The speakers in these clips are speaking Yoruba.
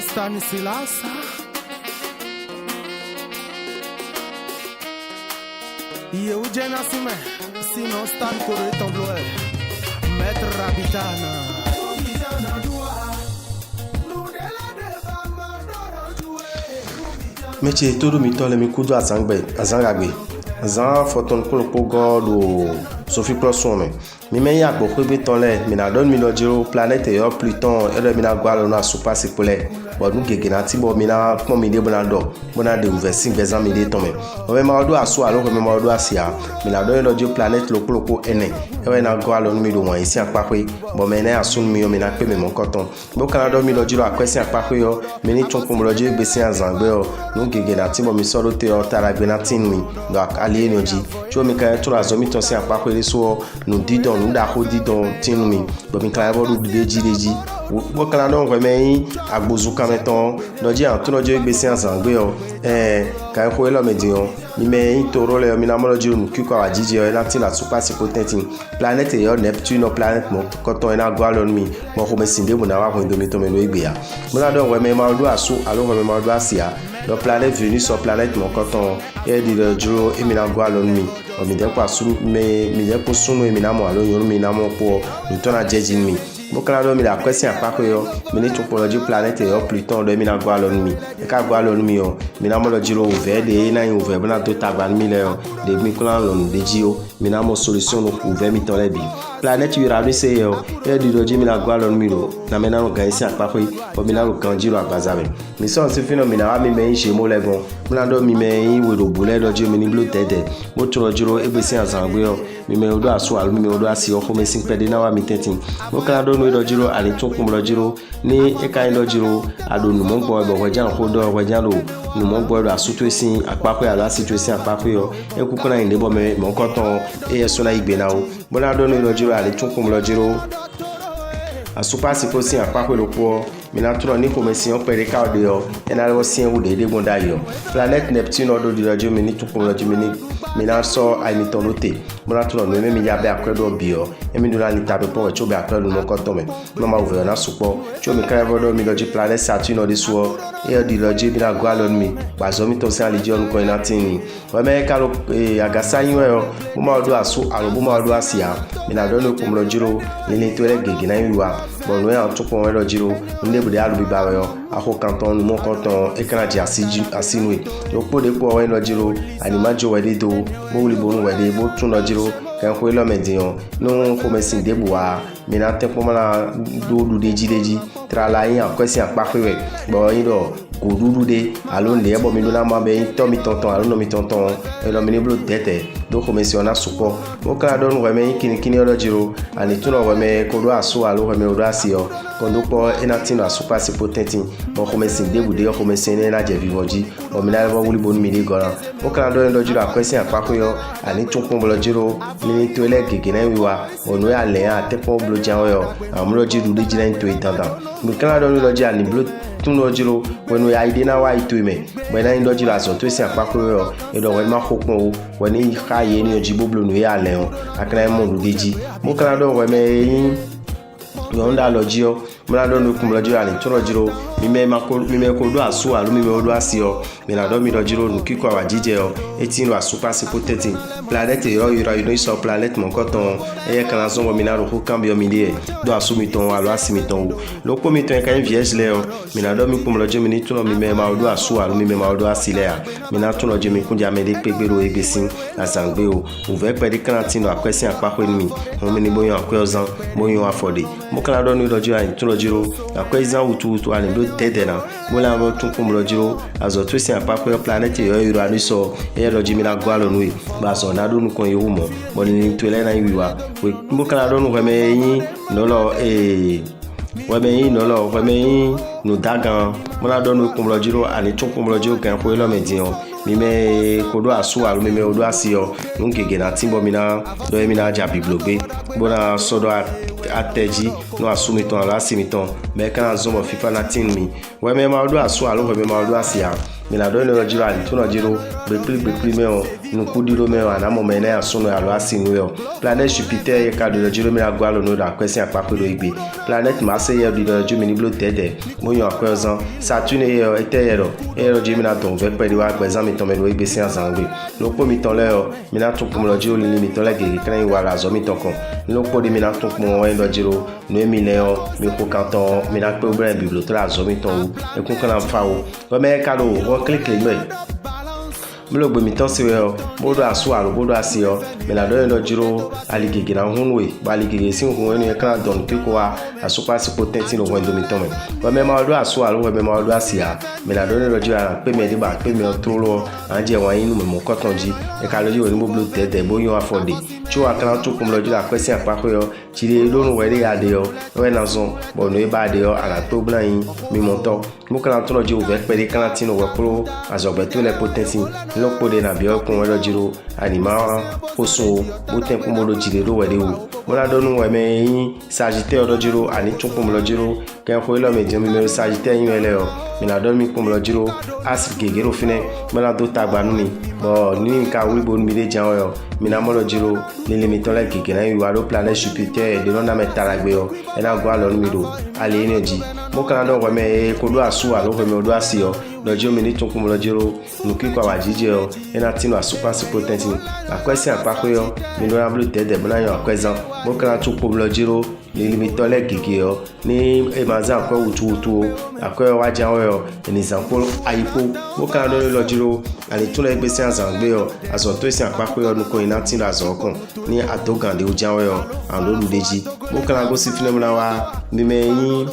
Stanislas. Eugène Assime, sinon Stan Corée Tombloé, Maître Rabitana. Meche todo mi tole mi kudu azangagbe azan foton koloko godo Sophie Prosome mi me ya gbo pe tole mi na don mi lo jiro planète yo Pluton e mi na gwa lo na super sipole bodun gege na ti bo mi na pon mi de bona de ouversin vezan mi de tome o me ma do aso alo me ma do asia mi na don lo jiro planète lokoloko ene e na gwa lo mi do won isi apape bo me na asun mi yo mi na pe me mon koton bo kan do mi lo jiro akwesi apape yo mi ni tun ko mo lo jiro gbesi azangbe yo no gege na ti bo mi soro te o tara gbe na tin mi do ali energy jo mi kan to azo mi to si apape so no didon no da ho didon tin mi bo mi kan bo do deji bo kan do ko me agbozu kameton do ji an to lo jo gbesi azangbe yo kan ko lo me di o mi me toro le mi na mo lo jiro nu kiko ajiji o na tin la super potent planet yo Neptune planet mo koton na gwa lo mi mo ko me sinde mo na wa ko ndomi to me no igbe ya mo na do we me ma do aso alo ko me ma do asia le planète Vénus sur planète mon coton et dit le jour et mina gwa lo mi o mi de kwa su mi de ko sunu e mina mo alo yo mi na mo ko mi to na jeji mi bo kala do mi la kwesi apako yo mi ni topology planète yo Pluton do mi na gwa lo mi e ka gwa lo mi yo mi na mo lo jiro ouvert de na ouvert bana to tagban mi le yo de mi kula lo de jio mi na mo solution no ouvert mi to le bi planète Uranus yo e dit le mi na gwa lo mi lo na me na lo gan isi apako o mi na lo kan jiro agbazabe mi so si phenomena mi me nje mo legon mo na do mi me we do bule do jiro mi ni blo tede mo to jiro egbesi azangbe yo mi me odo aso alu mi me odo asi o ko me sin pede na wa mi tetin mo kala do no do jiro ani tun kun lo jiro ni e kan do jiro ado nu mo gbo ebo wajan ko do wajan lo nu mo gbo do asuto sin apapo ala situation apapo yo e ku kuna inde bo me mo ko ton e so na igbe na o mo na do no do jiro ani tun kun lo jiro asupa si ko sin apapo lo po mi na tro ni ko me sin o pere ka ode yo e na lo sin wo de gonda yo planète Neptune odo di radio mi ni tun kun lo jiro mi na so ai mi ton lote mo na tro no mi ya be akwedo bi yo e mi do na ni tabe po e cho be akwedo mo ko ton me no ma ouvert na supo cho mi ka vodo mi lo ji planète Saturne odi so e di lo ji bi na gwa lo mi ba zo mi to se alijon ko ina tin ni o me ka lo agasa yin yo mo ma do aso aro bo ma do asia mi na do no ko mo lo jiro ni to le gege na yiwa bo no ya to ko lo jiro nde bu de alu bi ba yo ako kanton mo kanton e kana ji asinwe lo po de po o lo jiro animajo we de do mo wuli bo no we de bo tun lo jiro kan ko lo medion no ko me sin de buwa mi na te po mala do deji tra la yin akwesi apape we bo yin do ko dudu de alo le bo mi do na ma be to mi tonton alo no mi tonton e lo mi ni blo tete do ko me si ona supo mo kala do no we me kini lo jiro ani tun lo we me ko do aso alo we me do asio kondo po enatino super potent mo ko me sin de bu de ko me sin na je vivoji o mi na bo wuli bo mi de goran mo kala do lo jiro akwesi apape yo ani tun ko lo jiro ni to le gege na wiwa onu ya le ya te po blo jan yo amulo jiru de jina into itanda mi kala do lo ji ani blo tun lo jiro wenu ya ide na wa ito me bo na ndo jiro aso to si apapo yo e do we ma kokun o woni ka ye ni ojibo blo nu ya le o akra mo lu deji mo kala do we me yo nda lo ji o mo na do nu kum lo jiro ani to lo jiro mi me ko do aso alu mi me do asio mi na do mi do jiro nu kiko wa jije o etin lo super potent planète yo Uranus sur planète mon coton e kan azon mo mi na ro ko cambio mi de do aso mi ton alo asimi ton lo ko mi ton kan vierge le o mi na do mi kum lo jiro mi ni tun mi me ma do aso alu mi me ma do asile a mi na tun lo jiro mi kun ja me de pegbero egesin asangbe o ve pe de kantin lo akwesi apapo mi mo mi ni boyan akwe ozan boyan afode mo kan do ni lo jiro ani tun lo jiro akwe izan utu ani do tede na mo la ro tun kum lo jiro azo to si apapo planète yo Uranus so e lo jimi na gwa lo nu ba so na do nu kon yewu mo bo ni to le na yiwa we mo kala do nu we me yin no lo we me yin no lo we me yin no dagan mo na do nu kum lo jiro ani tun kum lo jiro kan ko lo me din o mi me ko do aso alu mi me odo asio nu gege na timbo mi na do mi na ja biblogbe bo na so do ateji no asumi ton ala asimi ton me kan zomo fifa na tin mi we me ma odo aso alu we me ma odo asia mi na do no jiro ali tun no jiro be pri me o nous coup du domaine à un moment à son à l'Assinouer. Planète Jupiter et cadre de Dieu mais à Gualo nous la question à pas que l'OIB. Planète Marseille du Dieu miniblo tête. Moyon à présent Saturne était et le Dieu mina ton vers près de à présent mais tombe l'OIB c'est en anglais. Le premier temps là mina tout comme le Dieu le limite là qui craint voilà zomi ton con. Le premier mina tout comme on doit dire nous mineo mais pour canton mina problème bibliothèque là zomi ton et qu'on quand fa o. Mais cadeau on clique mais mlo gbe mi ton se yo bodo aso alo bodo asio me la do no jiro aligege na hunwe ba aligege sin hun enu kan don kiko wa asopa si potenti no wendo mi ton me ba me ma do aso alo we me ma do asia me la do no jiro pe me de ba pe me to lo anje wa yin mo ko tonji e ka lo jiro ni mo blo tete bo yon afode chu akran to kum lo jiro akwesi apa ko yo jire lo no we de ade yo we na zon bo no e ba de yo ala to blan yin mi monto mo kan to lo jiro ve pe de kan tin no we pro azogbe to le potenti lọ́pọ̀ de na biọ́ kún ẹlọ́ jiro ànìmá fòsùn ó tẹ́ kún mọ́ lọ jìrè ló wẹ̀lẹ́ o mọ́lá dọ́nù ẹ̀mẹ́ yín Sagittaire ọdọ́ jiro àní tún kún mọ́ lọ jiro kẹ́kọ̀ọ́ ìlọ́mẹ̀dì ọmọ ìmẹ́rẹ́ Sagittaire yín ẹlẹ́ ọ mìnà dọ́nù mi kún mọ́ lọ jiro àsì gègé ló finẹ́ mọ́lá tó ta gbanú ni bọ́ ní nǹkan wíbo mi lè jẹun ọ mìnà mọ́ lọ jiro lílé mi tọ́lẹ̀ gègé náà ìwà ló planète Jupiter ẹ̀dẹ́ náà mẹ́ta la gbé ọ ẹ̀ náà gbọ́ àlọ́ mi lò alẹ́ energy mo kana do weme ko do asu alo weme do asio lojo mi ni tun kun lojiro nuki kwa wajije o ena tinu asupa supotenti akwesi apako yo mi do ablu tede bana yo akwezan mo kana tun kun lojiro ni limito le gege yo ni emaza akwa wutu akwa waja yo ni zanpo ayipo mo kana do lojiro ani tun le gbesi azangbe yo azo to isi apako yo nuko ina tinu azo kon ni atogande o jawo yo ando ludeji mo kana go si finemuna wa mi me yin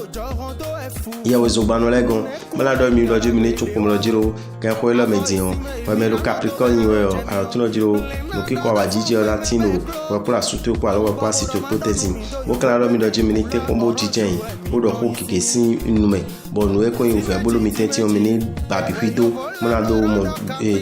yawo zogbano legon mala do mi lojo mi ni chukum lojiro kan ko lo medion wa me lo Capricorn yo ala tun lojiro no kiko wa jiji o latino wa pura suto ko ala wa kwa sito protein wo kan lo mi lojo mi ni te ko mo jije yin o do ko kike sin inu me bo no e ko yin fe bolo mi tenti o mi ni babi fido mala do mo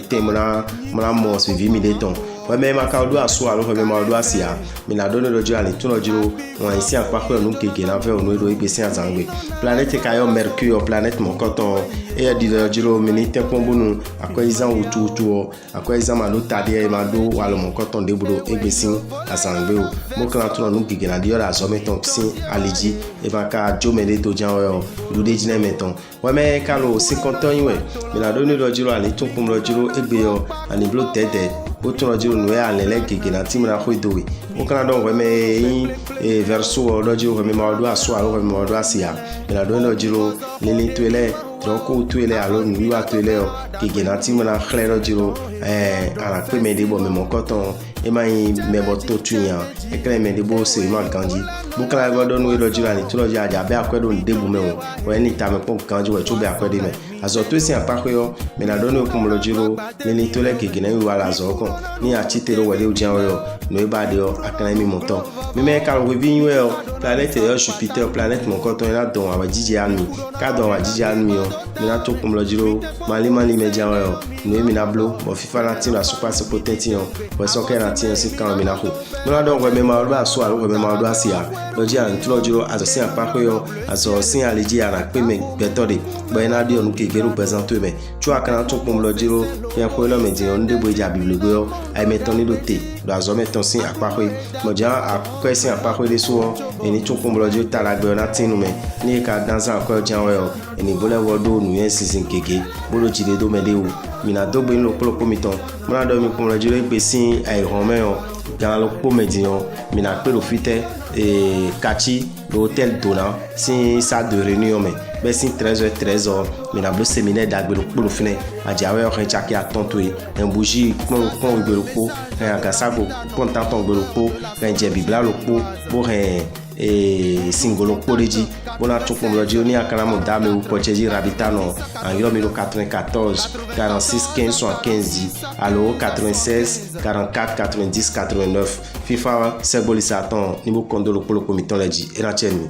te mala mo suivi mi de ton wa me ma ka do aso alo me ma do asia mi la do no lojo ale tun lojiro won isi apako no keke na fe onu do igbesi azangbe planète kayo Mercure planète mon coton et di lojiro mi ni te kombunu akoizan wutu akoizan ma lo tade ma do walo mon coton de budo igbesi azangbe o mo kan tun no keke na di ora zo meton sin aliji e ba ka jo mele to jan o do de jine meton wa me ka lo 50 ans we mi la do no lojiro ale tun kum lojiro egbe yo ani blo tede o tun lojiro no e alele keke na ti mo na ko dowe mo kan do we me yin verso lojiro we me ma do aso alo we me ma do asia mi la do lojiro lili tuele troko tuele alo nu wa tuele o keke na ti mo na khle lojiro ala pe me de bo me mon coton e ma yin me bo to tuyan e kle me de bo se ma ganji mo kala go do nu lojiro ani tu lojo aja be akwedo ni debu me o ni ta me pon ganji we tu be akwede me azo to si apako yo me na do nu ko mo lojiro lili tuele keke na wa la zo kon ni a chitero we de o jan yo no e ba de o akana mi monton mi me ka we bi yin yo planète yo Jupiter planète mon coton ina don wa jiji anmi ka don wa jiji anmi yo mi na to ko mo lojiro mali me jan yo no e mi na blo bo fifa na tin la super potenti yo we so ke na tin si kan mi na ko mo na don we me ma do aso alo we me ma do asia loji an tu lojiro azo si apako yo azo si aliji ara pe me betode bo ina di onu ke geru present me tu akana to ko mo lojiro ya ko lo me di on de bo ja bibliogo yo ai meton ni do te do azo meton si apako mo ja akwesi apako de so eni to ko mo lojiro talagbe na tinu me ni ka danza ko jan yo eni bole wodo nu yen season keke bolo jide do me de o mi na do gbe lo polopo mi ton mo na do mi ko mo lojiro gbe sin ai ron me o gan lo po medion mi na pe lo fite kachi l'hôtel Dona si salle de réunion mais ben si 13h mais na le séminaire d'agbe lo fine ajawe o ren chaki atonto en bougie kon gbe lo po ren agasa go kon tanton gbe lo po ren je bibla lo po bo ren singolo poreji bona tupom loji oni akana mo dame ou pocheji rabitano en yo 94 46 15 75 allo 96 44 90 89 FIFA Sebolisa ton niveau kondolo polo komiton leji era chenu